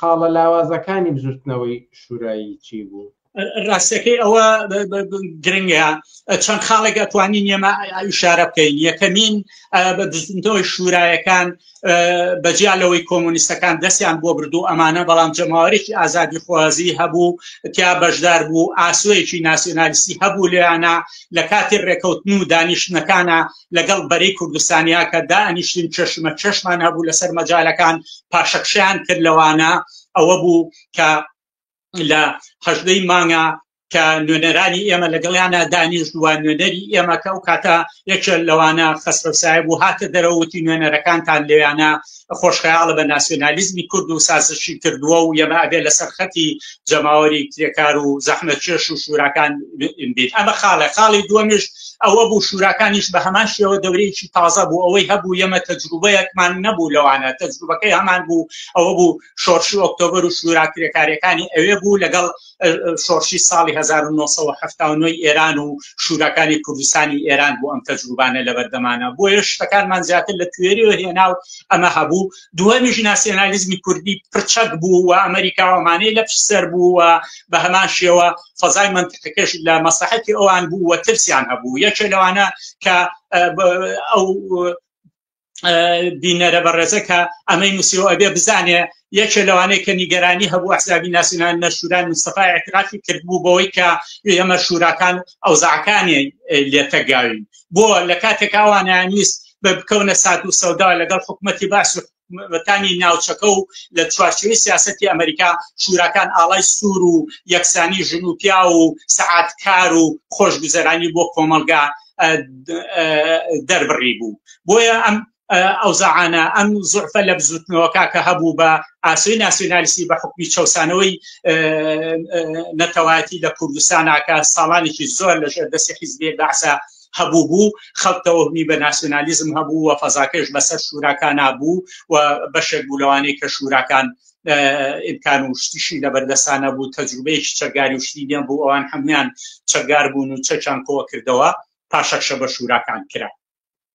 خاڵە لاوازەکانی بژوردنەوەی شورایی چی بوو؟ ڕاستەکەی ئەوە گرنگە چەند خاڵێک ئەتوانین ئێمە ئیشارە بکەین. یەکەمین بژوردنەوەی شورایەکان بەجیالەوەی کۆمونیستەکان دەستیان بۆ بردو ئەمانە، بەڵام جەماوەرێکی ئازادی خوازی هەبوو تیا بەشدار بوو، ئاسوەیەکی ناسیۆنالیستی هەبوو لێیانە لە کاتی ڕێکەوتن و دانیشتنەکانە لەگەڵ بەرەی کوردستانیا کە دائنیشتین چەشمە چەشمان هەبوو لەسەر مەجالەکان، پاشەکشیان کرد لەوانە. ئەوە بوو کە لە هەژدەی مانگە کە نوێنەرانی ئێمە لەگەڵیانە دانیشتووە، نوێنەری ئێمە کە ئەو کاتە یەکێک لەوانە خەسرەسایە بوو، هاتە دەرەوتی نوێنەرەکانتان لێوانە خۆشخەیاڵە بە ناسیۆنالیزمی کورد و سازشی کردووە و ئێمە ئەبێ لەسەر خەتی جەماوەری کرێکار و زەحمەتکێش و شوراکان بێت. ئەمە خاڵی دووەمیش ئەوە بوو، شوراکانیش بە هەمان شێوە دەورەیەکی تازە بوو، ئەوەی هەبوو ئێمە تەجروبەیەکمان نەبوو لەوانە، تەجروبەکەی هەمان بوو، ئەوە بوو شۆڕشی ئۆکتۆبەر و شورا کرێکارەکانی ئەوێ بوو لەگەڵ شۆڕشی ساڵی 1970 ئێران و شوراکانی کوردستانی ئێران بوو. ئەم تەجروبانە لە بەردەمانە بۆیە شتەکانمان زیاتر لە توێریەوە هێنا و ئەمە هەبوو. دووەمیش ناسیۆنالیزمی کوردی پرچەک بوو و ئەمریکا ئەمانەی لە پشتسەر بوو و بە هەمان شێوە فەزای منتیقەکەش لە مەسلحەتی ئەوان بوو و ترسیان هەبوو. یەکێک لەوانە کە ئەو بینەرە بەڕێزە کە ئەمەی نووسیەوە ئەبێ بزانێ، یەکێک لەوانەیە کە نیگەرانی هەبوو ئەحزابی ناسیۆنال نەشوران مستەفای اعترافی کرد بوو بەوەی کە ئێمە شوراکان ئەوزاعەکانی لێتەگاوین، بۆ لە کاتێک ئەوانیان ویست بکەونە سات و سەودا لەگەڵ حکومەتی باش وەتانی ناوچەکە و لە چوارچێوەی سیاسەتی ئەمریکا شوراکان ئاڵای سوور و یەکسانی ژنوپیا و سەعاتکار و خۆشگوزەرانی بۆ کۆمەلگا دەربڕی بوو. بۆیە ئەم ئەوزاعانە ئەم زوعفە لە بزوتنەوەکە کە هەبوو بە ئاسوی ناسیۆنالیستی بە حکمی چەوسانەوەی نەتەوایەتی لە کوردستانە کە ساڵانێکی زۆر لەژێر دەستی حیزبی بەعسە هەبوو بوو، خەڵکەوەمی بە ناسیۆنالیزم هەبوو و فەزاکەش بەسەر شوراکان نابوو و بەشێک بوو لەوانەیە کە شوراکان ئیمکان و شتیشی لەبەردەستانە بوو، تەجروبەیەکی چەکداری و شتیدیان بوو، ئەوان هەمویان چەکدار بوون و چەکیان کۆوە کردەوە، پاشەکشە بە شوراکان کرا.